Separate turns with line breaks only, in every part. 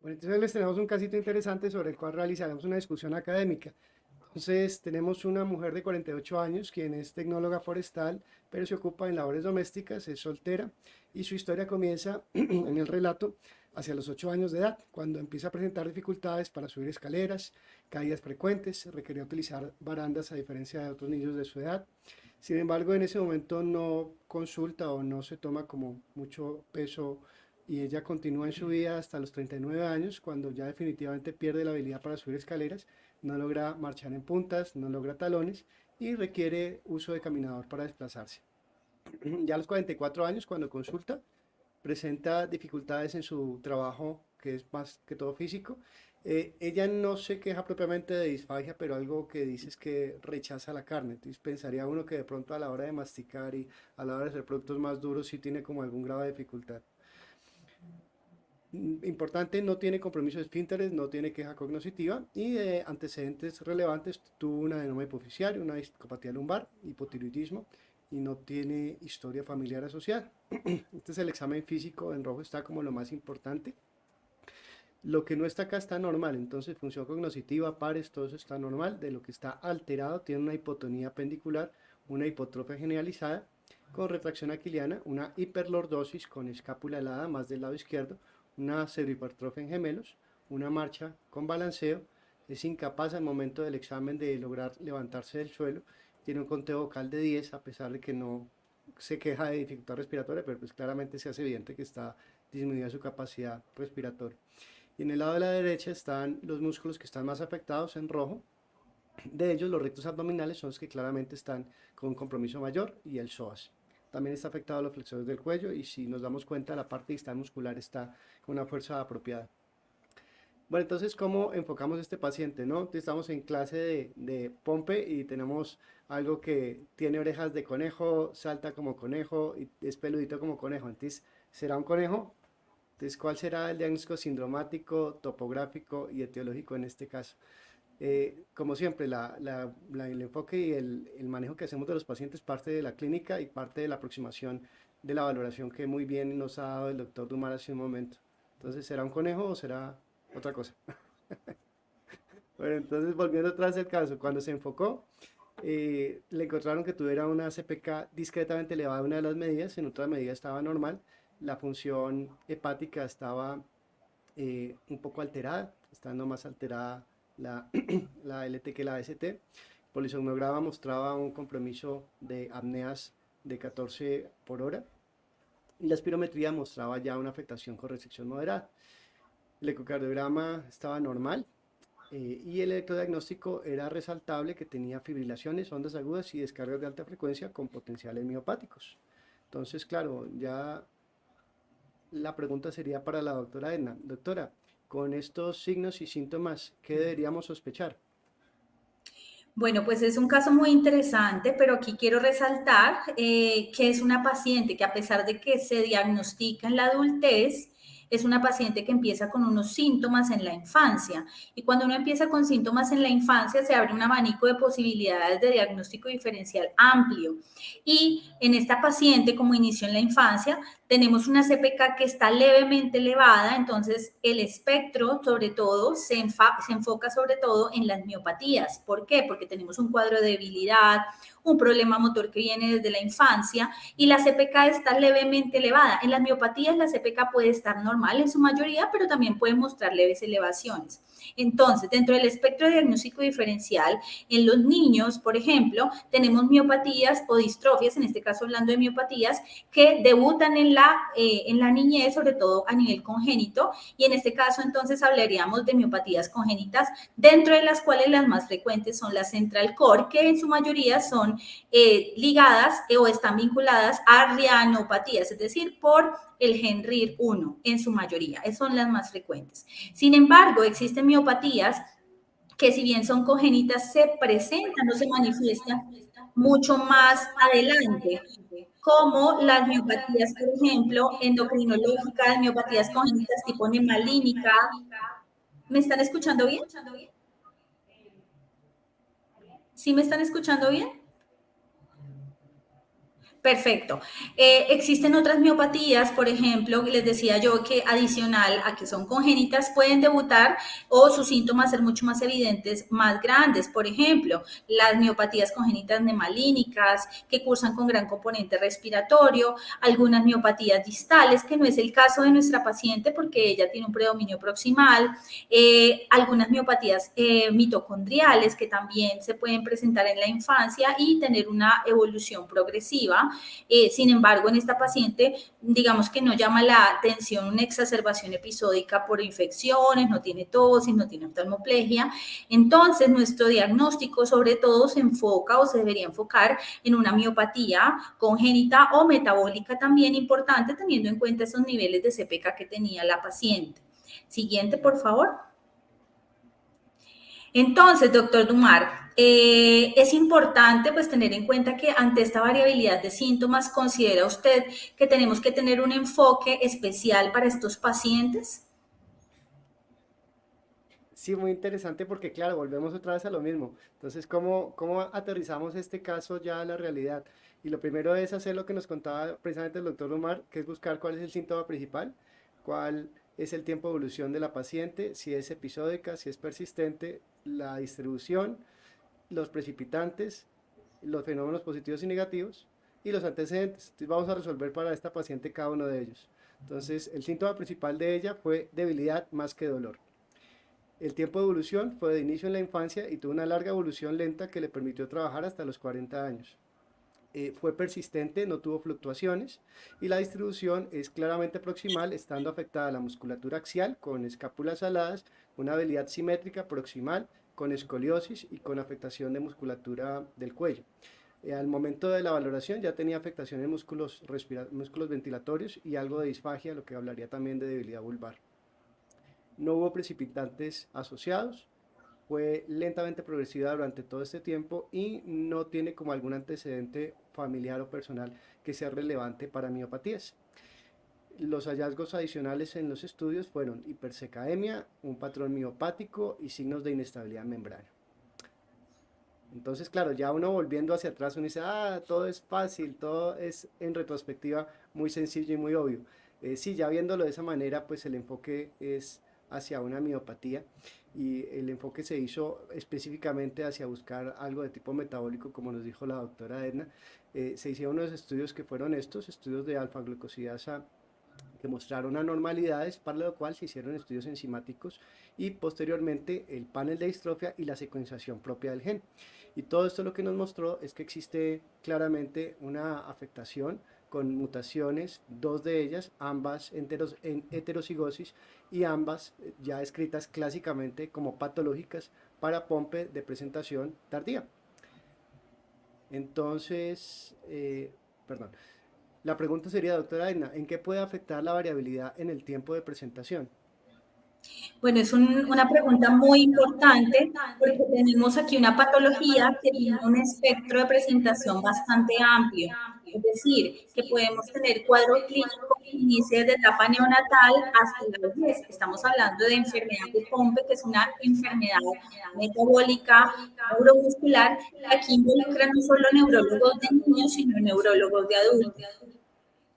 Bueno, entonces les tenemos un casito interesante sobre el cual realizaremos una discusión académica. Entonces tenemos una mujer de 48 años, quien es tecnóloga forestal, pero se ocupa en labores domésticas, es soltera, y su historia comienza en el relato hacia los 8 años de edad, cuando empieza a presentar dificultades para subir escaleras, caídas frecuentes, requería utilizar barandas a diferencia de otros niños de su edad. Sin embargo, en ese momento no consulta o no se toma como mucho peso y ella continúa en su vida hasta los 39 años, cuando ya definitivamente pierde la habilidad para subir escaleras, no logra marchar en puntas, no logra talones y requiere uso de caminador para desplazarse. Ya a los 44 años, cuando consulta, presenta dificultades en su trabajo, que es más que todo físico. Ella no se queja propiamente de disfagia, pero algo que dice es que rechaza la carne. Entonces pensaría uno que de pronto a la hora de masticar y a la hora de hacer productos más duros sí tiene como algún grado de dificultad. Importante, no tiene compromiso de esfínteres, no tiene queja cognitiva y de antecedentes relevantes tuvo un adenoma hipoficiario, una discopatía lumbar, hipotiroidismo y no tiene historia familiar asociada. Este es el examen físico, en rojo está como lo más importante. Lo que no está acá está normal, entonces función cognitiva, pares, todo eso está normal. De lo que está alterado, tiene una hipotonía pendicular, una hipotrofia generalizada con retracción aquiliana, una hiperlordosis con escápula helada más del lado izquierdo, una pseudohipertrofia en gemelos, una marcha con balanceo, es incapaz al momento del examen de lograr levantarse del suelo, tiene un conteo vocal de 10 a pesar de que no se queja de dificultad respiratoria, pero pues claramente se hace evidente que está disminuida su capacidad respiratoria. Y en el lado de la derecha están los músculos que están más afectados en rojo. De ellos, los rectos abdominales son los que claramente están con un compromiso mayor y el psoas. También está afectado los flexores del cuello y si nos damos cuenta, la parte distal muscular está con una fuerza apropiada. Bueno, entonces, ¿cómo enfocamos este paciente? ¿No? Estamos en clase de Pompe y tenemos algo que tiene orejas de conejo, salta como conejo y es peludito como conejo. Entonces, ¿será un conejo? Entonces, ¿cuál será el diagnóstico sindromático, topográfico y etiológico en este caso? Como siempre, el enfoque y el manejo que hacemos de los pacientes parte de la clínica y parte de la aproximación de la valoración que muy bien nos ha dado el doctor Dumar hace un momento. Entonces, ¿será un conejo o será otra cosa? Bueno, entonces volviendo atrás del caso, cuando se enfocó, le encontraron que tuviera una CPK discretamente elevada en una de las medidas, en otra medida estaba normal, la función hepática estaba un poco alterada, estando más alterada la, la LT que la ST. El polisomnograma mostraba un compromiso de apneas de 14 por hora y la espirometría mostraba ya una afectación con resección moderada. El ecocardiograma estaba normal, y el electrodiagnóstico era resaltable que tenía fibrilaciones, ondas agudas y descargas de alta frecuencia con potenciales miopáticos. Entonces, claro, ya la pregunta sería para la doctora Edna. Doctora, con estos signos y síntomas, ¿qué deberíamos sospechar?
Bueno, pues es un caso muy interesante, pero aquí quiero resaltar que es una paciente que a pesar de que se diagnostica en la adultez, es una paciente que empieza con unos síntomas en la infancia. Y cuando uno empieza con síntomas en la infancia, se abre un abanico de posibilidades de diagnóstico diferencial amplio. Y en esta paciente, como inició en la infancia, tenemos una CPK que está levemente elevada, entonces el espectro sobre todo se enfoca sobre todo en las miopatías. ¿Por qué? Porque tenemos un cuadro de debilidad, un problema motor que viene desde la infancia y la CPK está levemente elevada. En las miopatías la CPK puede estar normal en su mayoría, pero también puede mostrar leves elevaciones. Entonces, dentro del espectro diagnóstico diferencial, en los niños, por ejemplo, tenemos miopatías o distrofias, en este caso hablando de miopatías, que debutan en la niñez, sobre todo a nivel congénito, y en este caso entonces hablaríamos de miopatías congénitas, dentro de las cuales las más frecuentes son las central core, que en su mayoría son ligadas o están vinculadas a rianopatías, es decir, por el gen RIR1 en su mayoría, esas son las más frecuentes. Sin embargo, existen miopatías que si bien son congénitas, se presentan o se manifiestan mucho más adelante, como las miopatías, por ejemplo, endocrinológicas, miopatías congénitas tipo nemalínica. ¿Me están escuchando bien? ¿Sí me están escuchando bien? Perfecto. Existen otras miopatías, por ejemplo, les decía yo que adicional a que son congénitas, pueden debutar o sus síntomas ser mucho más evidentes, más grandes. Por ejemplo, las miopatías congénitas nemalínicas que cursan con gran componente respiratorio, algunas miopatías distales, que no es el caso de nuestra paciente porque ella tiene un predominio proximal, algunas miopatías mitocondriales que también se pueden presentar en la infancia y tener una evolución progresiva. Sin embargo, en esta paciente, digamos que no llama la atención una exacerbación episódica por infecciones, no tiene tosis, no tiene oftalmoplegia. Entonces, nuestro diagnóstico sobre todo se enfoca o se debería enfocar en una miopatía congénita o metabólica también importante, teniendo en cuenta esos niveles de CPK que tenía la paciente. Siguiente, por favor. Entonces, doctor Dumar, es importante pues tener en cuenta que ante esta variabilidad de síntomas, ¿considera usted que tenemos que tener un enfoque especial para estos pacientes?
Sí, muy interesante porque, claro, volvemos otra vez a lo mismo. Entonces, ¿cómo aterrizamos este caso ya a la realidad? Y lo primero es hacer lo que nos contaba precisamente el doctor Omar, que es buscar cuál es el síntoma principal, cuál es el tiempo de evolución de la paciente, si es episódica, si es persistente, la distribución, los precipitantes, los fenómenos positivos y negativos y los antecedentes. Entonces, vamos a resolver para esta paciente cada uno de ellos. Entonces, el síntoma principal de ella fue debilidad más que dolor. El tiempo de evolución fue de inicio en la infancia y tuvo una larga evolución lenta que le permitió trabajar hasta los 40 años. Fue persistente, no tuvo fluctuaciones y la distribución es claramente proximal, estando afectada la musculatura axial con escápulas aladas, una habilidad simétrica proximal con escoliosis y con afectación de musculatura del cuello. Al momento de la valoración ya tenía afectación en músculos ventilatorios y algo de disfagia, lo que hablaría también de debilidad vulvar. No hubo precipitantes asociados, fue lentamente progresiva durante todo este tiempo y no tiene como algún antecedente familiar o personal que sea relevante para miopatías. Los hallazgos adicionales en los estudios fueron hipersecaemia, un patrón miopático y signos de inestabilidad membrana. Entonces, claro, ya uno volviendo hacia atrás, uno dice, todo es fácil, todo es en retrospectiva muy sencillo y muy obvio. Sí, ya viéndolo de esa manera, pues el enfoque es hacia una miopatía y el enfoque se hizo específicamente hacia buscar algo de tipo metabólico, como nos dijo la doctora Edna. Se hicieron unos estudios que fueron estos, estudios de alfa-glucosidasa que mostraron anormalidades, para lo cual se hicieron estudios enzimáticos y posteriormente el panel de distrofia y la secuenciación propia del gen. Y todo esto lo que nos mostró es que existe claramente una afectación con mutaciones, dos de ellas, ambas en heterocigosis y ambas ya escritas clásicamente como patológicas para POMPE de presentación tardía. Entonces, perdón, la pregunta sería, doctora Edna, ¿en qué puede afectar la variabilidad en el tiempo de presentación?
Bueno, es una pregunta muy importante porque tenemos aquí una patología que tiene un espectro de presentación bastante amplio. Es decir, que podemos tener cuadro clínico que inicie desde etapa neonatal hasta la vejez. Estamos hablando de enfermedad de Pompe, que es una enfermedad metabólica neuromuscular que aquí involucra no solo neurólogos de niños, sino neurólogos de adultos.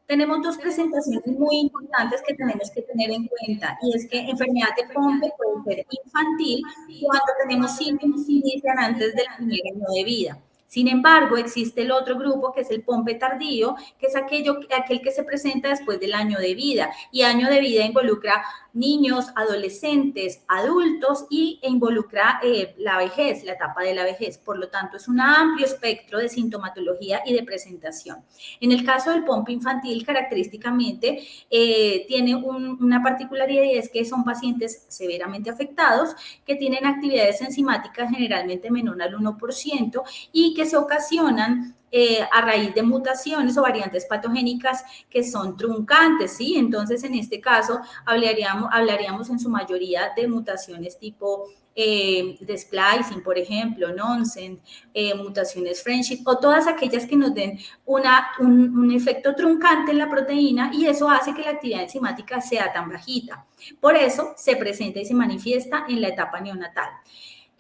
Tenemos dos presentaciones muy importantes que tenemos que tener en cuenta, y es que enfermedad de Pompe puede ser infantil cuando tenemos síntomas que inician antes del primer año de vida. Sin embargo, existe el otro grupo que es el Pompe tardío, que es aquel que se presenta después del año de vida, y año de vida involucra niños, adolescentes, adultos e involucra la vejez, la etapa de la vejez. Por lo tanto, es un amplio espectro de sintomatología y de presentación. En el caso del Pompe infantil, característicamente tiene una particularidad, y es que son pacientes severamente afectados que tienen actividades enzimáticas generalmente menor al 1% y que se ocasionan a raíz de mutaciones o variantes patogénicas que son truncantes, ¿sí? Entonces, en este caso, hablaríamos en su mayoría de mutaciones tipo de splicing, por ejemplo, nonsense, mutaciones friendship, o todas aquellas que nos den un efecto truncante en la proteína, y eso hace que la actividad enzimática sea tan bajita. Por eso se presenta y se manifiesta en la etapa neonatal.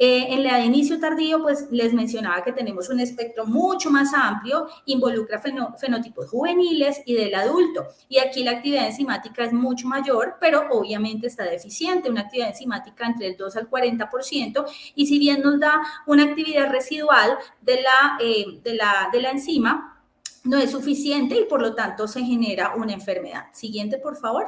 En la de inicio tardío, pues les mencionaba que tenemos un espectro mucho más amplio, involucra fenotipos juveniles y del adulto. Y aquí la actividad enzimática es mucho mayor, pero obviamente está deficiente, una actividad enzimática entre el 2 al 40%, y si bien nos da una actividad residual de la enzima, no es suficiente y por lo tanto se genera una enfermedad. Siguiente, por favor.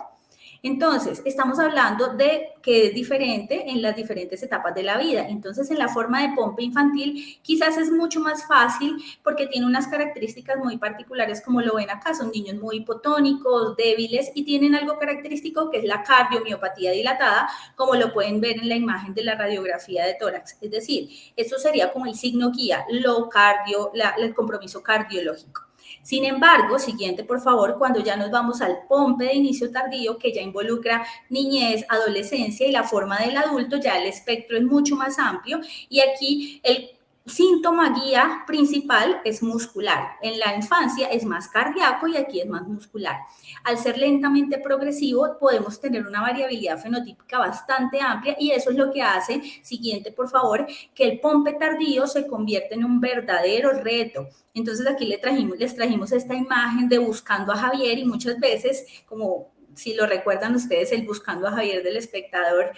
Entonces, estamos hablando de que es diferente en las diferentes etapas de la vida. Entonces, en la forma de pompe infantil, quizás es mucho más fácil porque tiene unas características muy particulares, como lo ven acá. Son niños muy hipotónicos, débiles y tienen algo característico que es la cardiomiopatía dilatada, como lo pueden ver en la imagen de la radiografía de tórax. Es decir, eso sería como el signo guía, el compromiso cardiológico. Sin embargo, siguiente por favor, cuando ya nos vamos al pompe de inicio tardío, que ya involucra niñez, adolescencia y la forma del adulto, ya el espectro es mucho más amplio y aquí el síntoma guía principal es muscular. En la infancia es más cardíaco y aquí es más muscular. Al ser lentamente progresivo, podemos tener una variabilidad fenotípica bastante amplia y eso es lo que hace, siguiente por favor, que el pompe tardío se convierta en un verdadero reto. Entonces aquí les trajimos esta imagen de Buscando a Javier y muchas veces, como si lo recuerdan ustedes, el Buscando a Javier del espectador,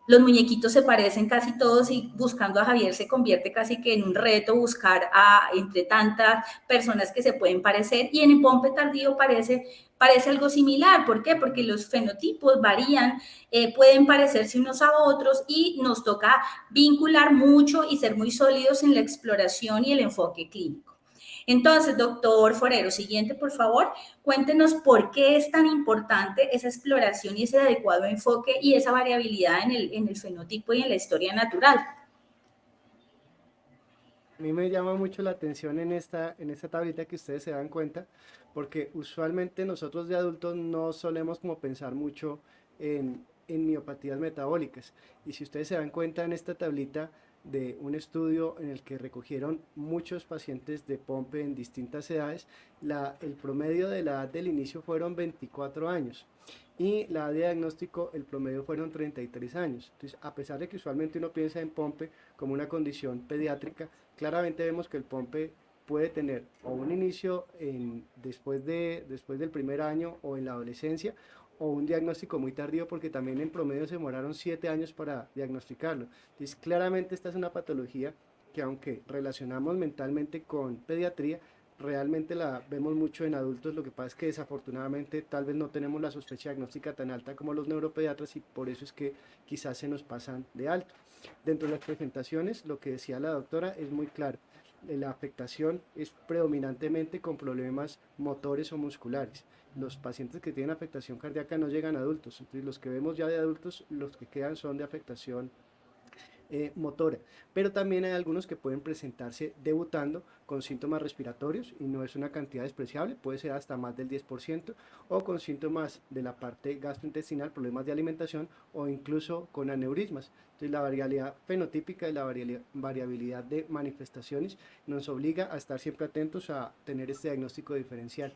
los muñequitos se parecen casi todos y Buscando a Javier se convierte casi que en un reto buscar entre tantas personas que se pueden parecer y en el pompe tardío parece algo similar. ¿Por qué? Porque los fenotipos varían, pueden parecerse unos a otros y nos toca vincular mucho y ser muy sólidos en la exploración y el enfoque clínico. Entonces, doctor Forero, siguiente, por favor, cuéntenos por qué es tan importante esa exploración y ese adecuado enfoque y esa variabilidad en el fenotipo y en la historia natural.
A mí me llama mucho la atención en esta tablita que ustedes se dan cuenta, porque usualmente nosotros de adultos no solemos como pensar mucho en miopatías metabólicas. Y si ustedes se dan cuenta en esta tablita de un estudio en el que recogieron muchos pacientes de POMPE en distintas edades, el promedio de la edad del inicio fueron 24 años y la edad de diagnóstico, el promedio fueron 33 años. Entonces, a pesar de que usualmente uno piensa en POMPE como una condición pediátrica, claramente vemos que el POMPE puede tener o un inicio después del primer año o en la adolescencia, o un diagnóstico muy tardío porque también en promedio se demoraron 7 años para diagnosticarlo. Entonces claramente esta es una patología que aunque relacionamos mentalmente con pediatría, realmente la vemos mucho en adultos. Lo que pasa es que desafortunadamente tal vez no tenemos la sospecha diagnóstica tan alta como los neuropediatras y por eso es que quizás se nos pasan de alto. Dentro de las presentaciones, lo que decía la doctora es muy claro. La afectación es predominantemente con problemas motores o musculares. Los pacientes que tienen afectación cardíaca no llegan a adultos, entonces los que vemos ya de adultos, los que quedan son de afectación motora, pero también hay algunos que pueden presentarse debutando con síntomas respiratorios y no es una cantidad despreciable, puede ser hasta más del 10%, o con síntomas de la parte gastrointestinal, problemas de alimentación o incluso con aneurismas. Entonces la variabilidad fenotípica y la variabilidad de manifestaciones nos obliga a estar siempre atentos a tener este diagnóstico diferencial.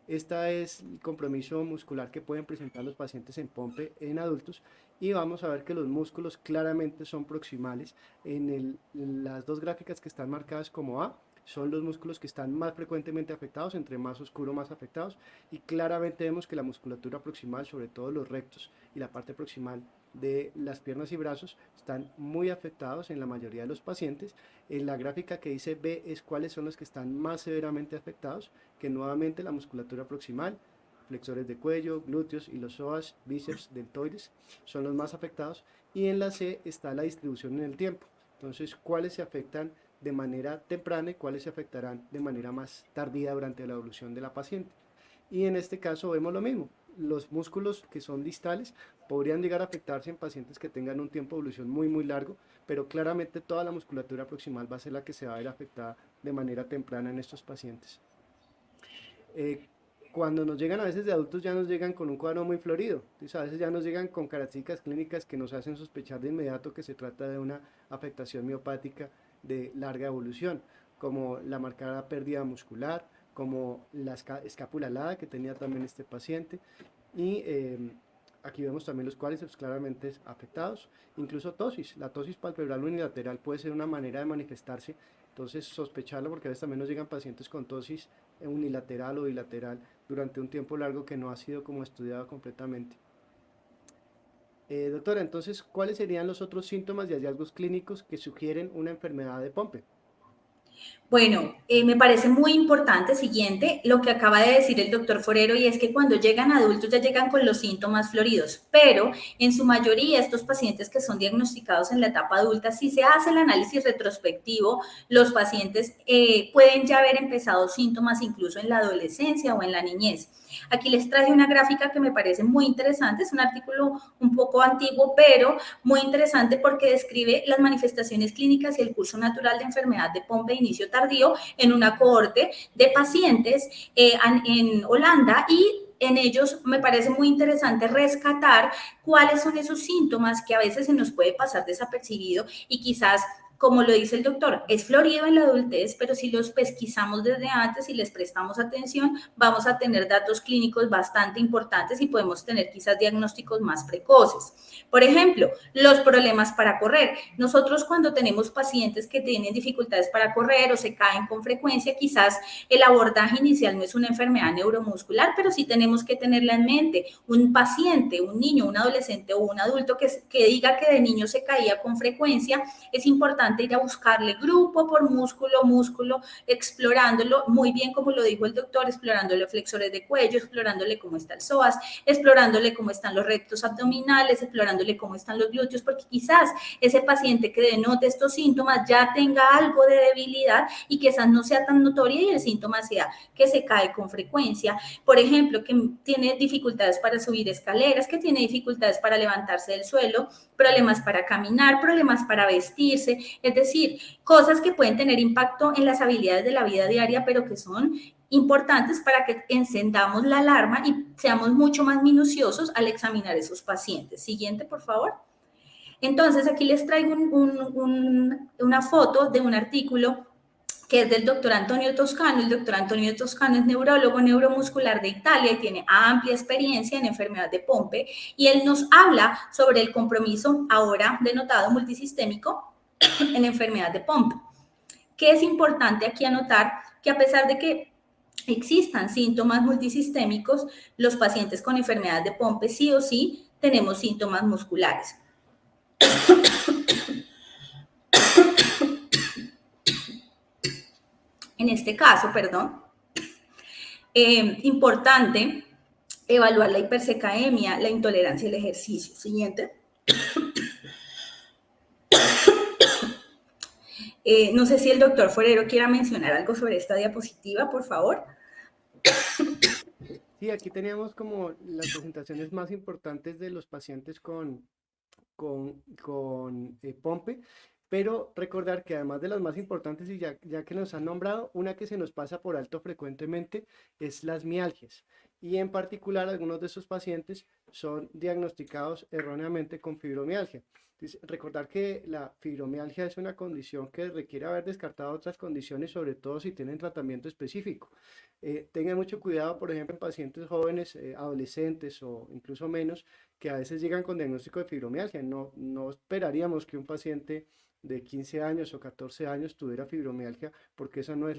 Este es el compromiso muscular que pueden presentar los pacientes en POMPE en adultos y vamos a ver que los músculos claramente son proximales. En las dos gráficas que están marcadas como A son los músculos que están más frecuentemente afectados, entre más oscuro más afectados, y claramente vemos que la musculatura proximal, sobre todo los rectos y la parte proximal de las piernas y brazos, están muy afectados en la mayoría de los pacientes. En la gráfica que dice B es cuáles son los que están más severamente afectados, que nuevamente la musculatura proximal, flexores de cuello, glúteos y los psoas, bíceps, deltoides son los más afectados, y en la C está la distribución en el tiempo. Entonces, cuáles se afectan de manera temprana y cuáles se afectarán de manera más tardía durante la evolución de la paciente. Y en este caso vemos lo mismo. Los músculos que son distales podrían llegar a afectarse en pacientes que tengan un tiempo de evolución muy largo, pero claramente toda la musculatura proximal va a ser la que se va a ver afectada de manera temprana en estos pacientes. Cuando nos llegan a veces de adultos ya nos llegan con un cuadro muy florido, entonces a veces ya nos llegan con características clínicas que nos hacen sospechar de inmediato que se trata de una afectación miopática de larga evolución, como la marcada pérdida muscular, como la escápula alada que tenía también este paciente, y Aquí vemos también los cuádriceps claramente afectados, incluso tosis. La tosis palpebral unilateral puede ser una manera de manifestarse, entonces sospecharlo porque a veces también nos llegan pacientes con tosis unilateral o bilateral durante un tiempo largo que no ha sido como estudiado completamente. Doctora, entonces, ¿cuáles serían los otros síntomas y hallazgos clínicos que sugieren una enfermedad de Pompe?
Bueno, me parece muy importante, siguiente, lo que acaba de decir el doctor Forero, y es que cuando llegan adultos ya llegan con los síntomas floridos, pero en su mayoría estos pacientes que son diagnosticados en la etapa adulta, si se hace el análisis retrospectivo, los pacientes pueden ya haber empezado síntomas incluso en la adolescencia o en la niñez. Aquí les traje una gráfica que me parece muy interesante, es un artículo un poco antiguo, pero muy interesante porque describe las manifestaciones clínicas y el curso natural de enfermedad de Pompe de inicio tardío en una cohorte de pacientes en Holanda, y en ellos me parece muy interesante rescatar cuáles son esos síntomas que a veces se nos puede pasar desapercibido y quizás, como lo dice el doctor, es florido en la adultez, pero si los pesquisamos desde antes y les prestamos atención, vamos a tener datos clínicos bastante importantes y podemos tener quizás diagnósticos más precoces. Por ejemplo, los problemas para correr. Nosotros cuando tenemos pacientes que tienen dificultades para correr o se caen con frecuencia, quizás el abordaje inicial no es una enfermedad neuromuscular, pero sí tenemos que tenerla en mente. Un paciente, un niño, un adolescente o un adulto que diga que de niño se caía con frecuencia, es importante ir a buscarle grupo por músculo, explorándolo muy bien, como lo dijo el doctor, explorándole flexores de cuello, explorándole cómo está el psoas, explorándole cómo están los rectos abdominales, explorándole cómo están los glúteos, porque quizás ese paciente que denote estos síntomas ya tenga algo de debilidad y quizás no sea tan notoria y el síntoma sea que se cae con frecuencia, por ejemplo, que tiene dificultades para subir escaleras, que tiene dificultades para levantarse del suelo, problemas para caminar, problemas para vestirse, es decir, cosas que pueden tener impacto en las habilidades de la vida diaria, pero que son importantes para que encendamos la alarma y seamos mucho más minuciosos al examinar esos pacientes. Siguiente, por favor. Entonces, aquí les traigo una foto de un artículo que es del doctor Antonio Toscano. El doctor Antonio Toscano es neurólogo neuromuscular de Italia y tiene amplia experiencia en enfermedad de Pompe, y él nos habla sobre el compromiso ahora denotado multisistémico en enfermedad de Pompe. Que es importante aquí anotar que a pesar de que existan síntomas multisistémicos, los pacientes con enfermedad de Pompe sí o sí tenemos síntomas musculares. En este caso, importante evaluar la hipersecaemia, la intolerancia al ejercicio. Siguiente. No sé si el doctor Forero quiera mencionar algo sobre esta diapositiva, por favor.
Sí, aquí teníamos como las presentaciones más importantes de los pacientes con Pompe, pero recordar que además de las más importantes, y ya que nos han nombrado, una que se nos pasa por alto frecuentemente es las mialgias, y en particular algunos de esos pacientes son diagnosticados erróneamente con fibromialgia. Entonces, recordar que la fibromialgia es una condición que requiere haber descartado otras condiciones, sobre todo si tienen tratamiento específico. Tengan mucho cuidado, por ejemplo, en pacientes jóvenes, adolescentes o incluso menos, que a veces llegan con diagnóstico de fibromialgia. No esperaríamos que un paciente de 15 años o 14 años tuviera fibromialgia, porque eso no es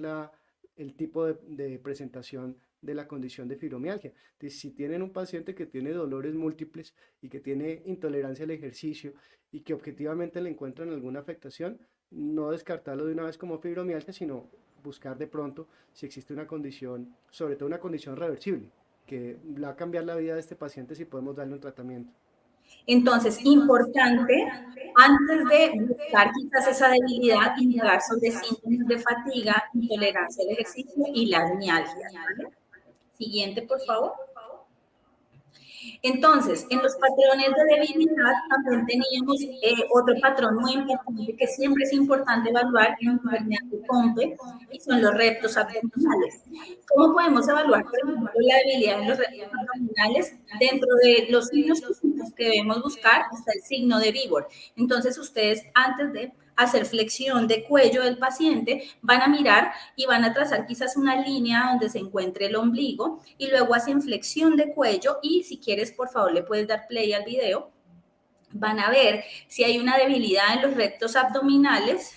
el tipo de presentación de la condición de fibromialgia. Entonces, si tienen un paciente que tiene dolores múltiples y que tiene intolerancia al ejercicio y que objetivamente le encuentran alguna afectación, no descartarlo de una vez como fibromialgia, sino buscar de pronto si existe una condición, sobre todo una condición reversible, que va a cambiar la vida de este paciente si podemos darle un tratamiento.
Entonces, importante, antes de buscar quizás esa debilidad, indagar sobre síntomas de fatiga, intolerancia al ejercicio y las mialgias, ¿vale? Siguiente, por favor. Entonces, en los patrones de debilidad también teníamos otro patrón muy importante que siempre es importante evaluar en enfermedad de Pompe, y son los reptos abdominales. ¿Cómo podemos evaluar, por ejemplo, la debilidad en los reptos abdominales? Dentro de los signos que debemos buscar está el signo de vigor. Entonces, ustedes antes de hacer flexión de cuello del paciente, van a mirar y van a trazar quizás una línea donde se encuentre el ombligo y luego hacen flexión de cuello y si quieres, por favor, le puedes dar play al video. Van a ver si hay una debilidad en los rectos abdominales.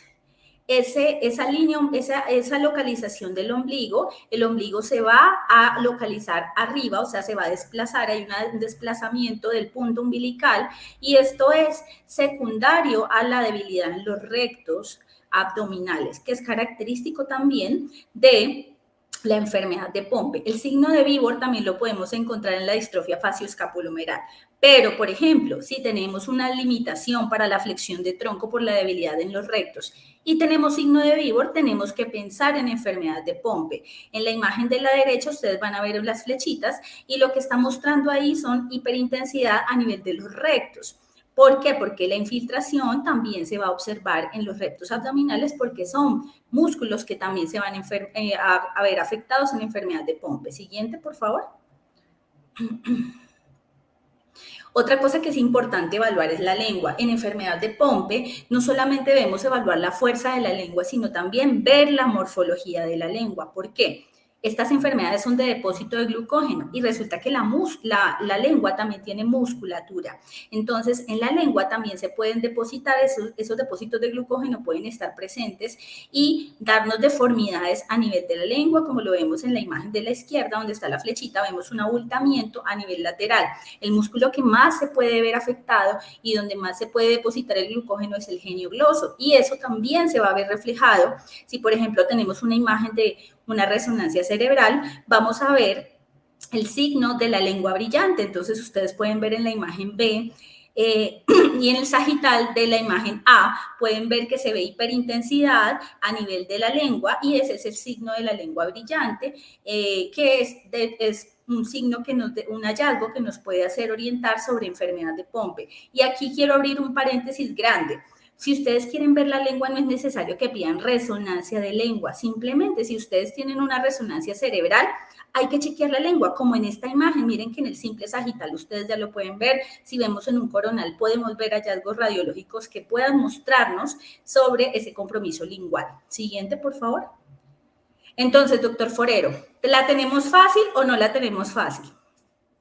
Esa línea, esa localización del ombligo, el ombligo se va a localizar arriba, o sea, se va a desplazar, hay un desplazamiento del punto umbilical y esto es secundario a la debilidad en los rectos abdominales, que es característico también de la enfermedad de Pompe. El signo de Víbor también lo podemos encontrar en la distrofia facioscapulohumeral. Pero, por ejemplo, si tenemos una limitación para la flexión de tronco por la debilidad en los rectos y tenemos signo de Víbor, tenemos que pensar en enfermedad de Pompe. En la imagen de la derecha ustedes van a ver las flechitas y lo que está mostrando ahí son hiperintensidad a nivel de los rectos. ¿Por qué? Porque la infiltración también se va a observar en los rectos abdominales porque son músculos que también se van a ver afectados en la enfermedad de Pompe. Siguiente, por favor. Otra cosa que es importante evaluar es la lengua. En enfermedad de Pompe no solamente debemos evaluar la fuerza de la lengua, sino también ver la morfología de la lengua. ¿Por qué? Estas enfermedades son de depósito de glucógeno y resulta que la lengua también tiene musculatura. Entonces, en la lengua también se pueden depositar, esos depósitos de glucógeno pueden estar presentes y darnos deformidades a nivel de la lengua, como lo vemos en la imagen de la izquierda, donde está la flechita, vemos un abultamiento a nivel lateral. El músculo que más se puede ver afectado y donde más se puede depositar el glucógeno es el genio-gloso y eso también se va a ver reflejado si, por ejemplo, tenemos una imagen de una resonancia cerebral, vamos a ver el signo de la lengua brillante. Entonces, ustedes pueden ver en la imagen B y en el sagital de la imagen A, pueden ver que se ve hiperintensidad a nivel de la lengua y ese es el signo de la lengua brillante, que es un signo un hallazgo que nos puede hacer orientar sobre enfermedad de Pompe. Y aquí quiero abrir un paréntesis grande. Si ustedes quieren ver la lengua, no es necesario que pidan resonancia de lengua. Simplemente, si ustedes tienen una resonancia cerebral, hay que chequear la lengua, como en esta imagen. Miren que en el simple sagital ustedes ya lo pueden ver. Si vemos en un coronal, podemos ver hallazgos radiológicos que puedan mostrarnos sobre ese compromiso lingual. Siguiente, por favor. Entonces, doctor Forero, ¿la tenemos fácil o no la tenemos fácil?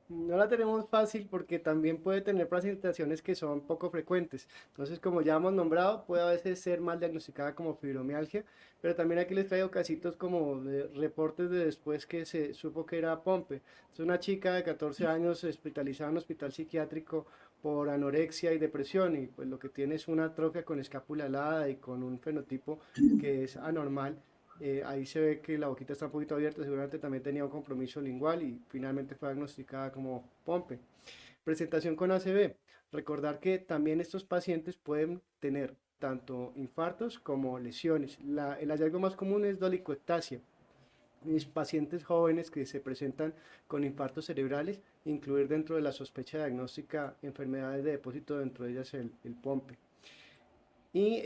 No la tenemos fácil porque también puede tener presentaciones que son poco frecuentes. Entonces, como ya hemos nombrado, puede a veces ser mal diagnosticada como fibromialgia, pero también aquí les traigo casitos como de reportes de después que se supo que era Pompe. Es una chica de 14 años hospitalizada en un hospital psiquiátrico por anorexia y depresión y pues lo que tiene es una atrofia con escápula alada y con un fenotipo que es anormal. Ahí se ve que la boquita está un poquito abierta, seguramente también tenía un compromiso lingual y finalmente fue diagnosticada como Pompe. Presentación con ACV. Recordar que también estos pacientes pueden tener tanto infartos como lesiones. El hallazgo más común es dolicoectasia. Mis pacientes jóvenes que se presentan con infartos cerebrales, incluir dentro de la sospecha diagnóstica enfermedades de depósito, dentro de ellas el Pompe. Y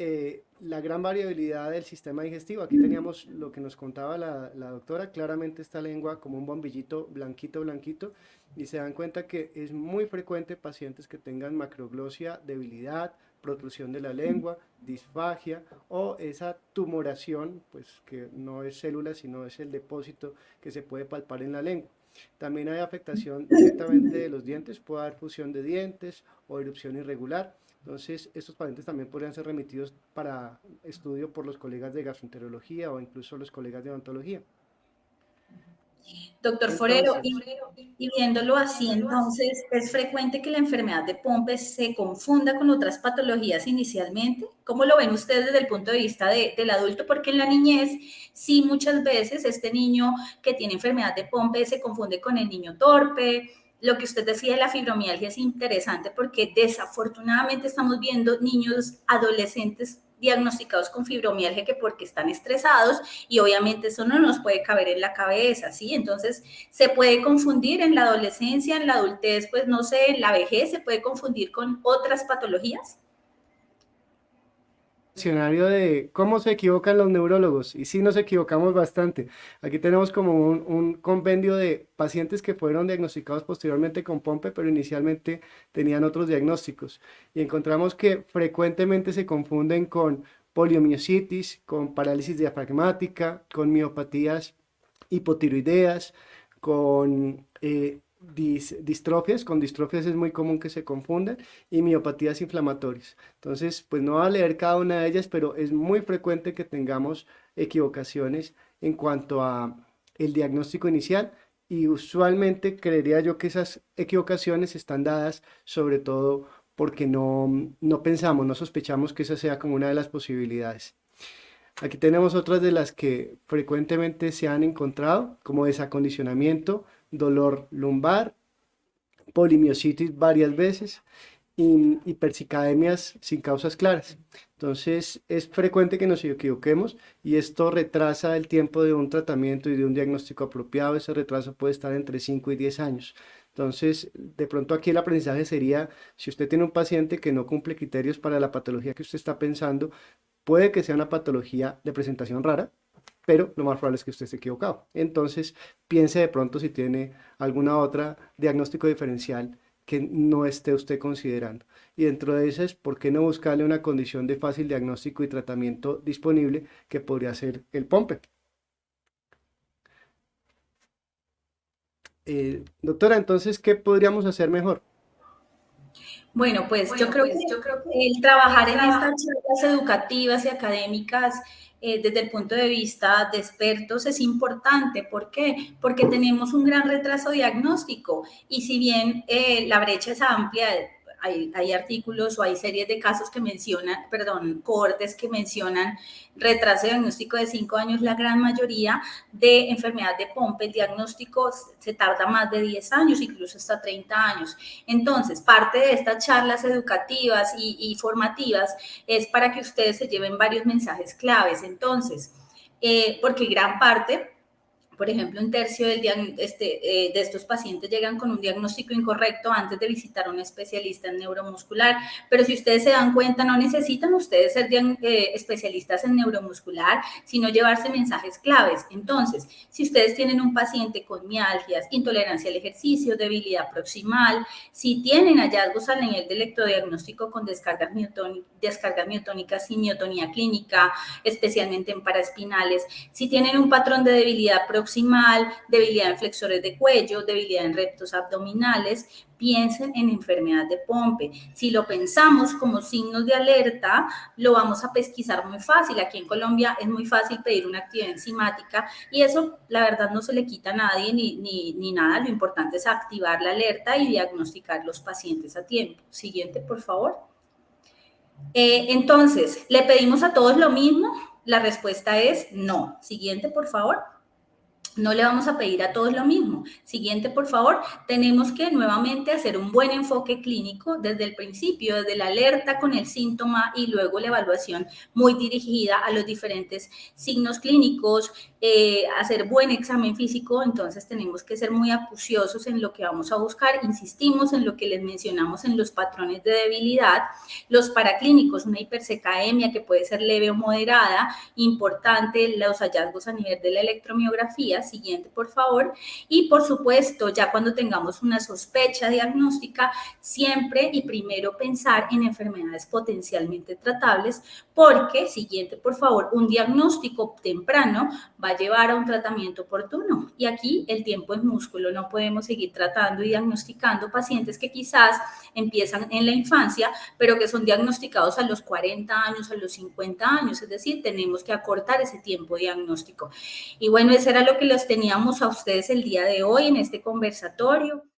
la gran variabilidad del sistema digestivo. Aquí teníamos lo que nos contaba la doctora, claramente esta lengua como un bombillito blanquito, blanquito, y se dan cuenta que es muy frecuente pacientes que tengan macroglosia, debilidad, protrusión de la lengua, disfagia o esa tumoración, pues que no es célula, sino es el depósito que se puede palpar en la lengua. También hay afectación directamente de los dientes, puede haber fusión de dientes o erupción irregular. Entonces, estos pacientes también podrían ser remitidos para estudio por los colegas de gastroenterología o incluso los colegas de odontología.
Doctor Forero, y viéndolo así, entonces, ¿es frecuente que la enfermedad de Pompe se confunda con otras patologías inicialmente? ¿Cómo lo ven ustedes desde el punto de vista del adulto? Porque en la niñez, sí, muchas veces este niño que tiene enfermedad de Pompe se confunde con el niño torpe. Lo que usted decía de la fibromialgia es interesante porque desafortunadamente estamos viendo niños adolescentes diagnosticados con fibromialgia que porque están estresados y obviamente eso no nos puede caber en la cabeza, ¿sí? Entonces se puede confundir en la adolescencia, en la adultez, pues no sé, en la vejez, se puede confundir con otras patologías.
Diccionario de cómo se equivocan los neurólogos, y sí nos equivocamos bastante. Aquí tenemos como un compendio de pacientes que fueron diagnosticados posteriormente con Pompe, pero inicialmente tenían otros diagnósticos. Y encontramos que frecuentemente se confunden con poliomiositis, con parálisis diafragmática, con miopatías hipotiroideas, con distrofias, con distrofias es muy común que se confundan, y miopatías inflamatorias. Entonces, pues no voy a leer cada una de ellas, pero es muy frecuente que tengamos equivocaciones en cuanto a el diagnóstico inicial, y usualmente creería yo que esas equivocaciones están dadas sobre todo porque no pensamos, no sospechamos que esa sea como una de las posibilidades. Aquí tenemos otras de las que frecuentemente se han encontrado, como desacondicionamiento, dolor lumbar, polimiositis varias veces y hipersicademias sin causas claras. Entonces es frecuente que nos equivoquemos y esto retrasa el tiempo de un tratamiento y de un diagnóstico apropiado. Ese retraso puede estar entre 5 y 10 años. Entonces, de pronto aquí el aprendizaje sería, si usted tiene un paciente que no cumple criterios para la patología que usted está pensando, puede que sea una patología de presentación rara, pero lo más probable es que usted esté equivocado. Entonces, piense de pronto si tiene alguna otra diagnóstico diferencial que no esté usted considerando. Y dentro de esas, ¿por qué no buscarle una condición de fácil diagnóstico y tratamiento disponible que podría ser el POMPE? Doctora, entonces, ¿qué podríamos hacer mejor?
Bueno, pues yo
Bueno,
creo que
pues yo creo que
el trabajar
el
en estas
trabajo
charlas educativas y académicas desde el punto de vista de expertos es importante. ¿Por qué? Porque tenemos un gran retraso diagnóstico y si bien la brecha es amplia, hay artículos o hay series de casos que mencionan, perdón, cohortes que mencionan retraso diagnóstico de 5 años, la gran mayoría de enfermedad de Pompe, el diagnóstico se tarda más de 10 años, incluso hasta 30 años. Entonces, parte de estas charlas educativas y formativas es para que ustedes se lleven varios mensajes claves. Entonces, porque gran parte, por ejemplo, un tercio de estos pacientes llegan con un diagnóstico incorrecto antes de visitar a un especialista en neuromuscular, pero si ustedes se dan cuenta, no necesitan ustedes ser especialistas en neuromuscular, sino llevarse mensajes claves. Entonces, si ustedes tienen un paciente con mialgias, intolerancia al ejercicio, debilidad proximal, si tienen hallazgos al nivel del electrodiagnóstico con descargas miotónicas y miotonía clínica, especialmente en paraespinales, si tienen un patrón de debilidad proximal, debilidad en flexores de cuello, debilidad en rectos abdominales, piensen en enfermedad de Pompe. Si lo pensamos como signos de alerta, lo vamos a pesquisar muy fácil. Aquí en Colombia es muy fácil pedir una actividad enzimática y eso la verdad no se le quita a nadie ni nada. Lo importante es activar la alerta y diagnosticar los pacientes a tiempo. Siguiente, por favor. Entonces, ¿le pedimos a todos lo mismo? La respuesta es no. Siguiente, por favor. No le vamos a pedir a todos lo mismo. Siguiente, por favor. Tenemos que nuevamente hacer un buen enfoque clínico desde el principio, desde la alerta con el síntoma y luego la evaluación muy dirigida a los diferentes signos clínicos, hacer buen examen físico. Entonces tenemos que ser muy acuciosos en lo que vamos a buscar. Insistimos en lo que les mencionamos en los patrones de debilidad. Los paraclínicos, una hipersecaemia que puede ser leve o moderada. Importante los hallazgos a nivel de la electromiografía. Siguiente, por favor. Y por supuesto, ya cuando tengamos una sospecha diagnóstica, siempre y primero pensar en enfermedades potencialmente tratables, porque, siguiente, por favor, un diagnóstico temprano va a llevar a un tratamiento oportuno. Y aquí el tiempo es músculo, no podemos seguir tratando y diagnosticando pacientes que quizás empiezan en la infancia, pero que son diagnosticados a los 40 años, a los 50 años, es decir, tenemos que acortar ese tiempo diagnóstico. Y bueno, eso era lo que les teníamos a ustedes el día de hoy en este conversatorio.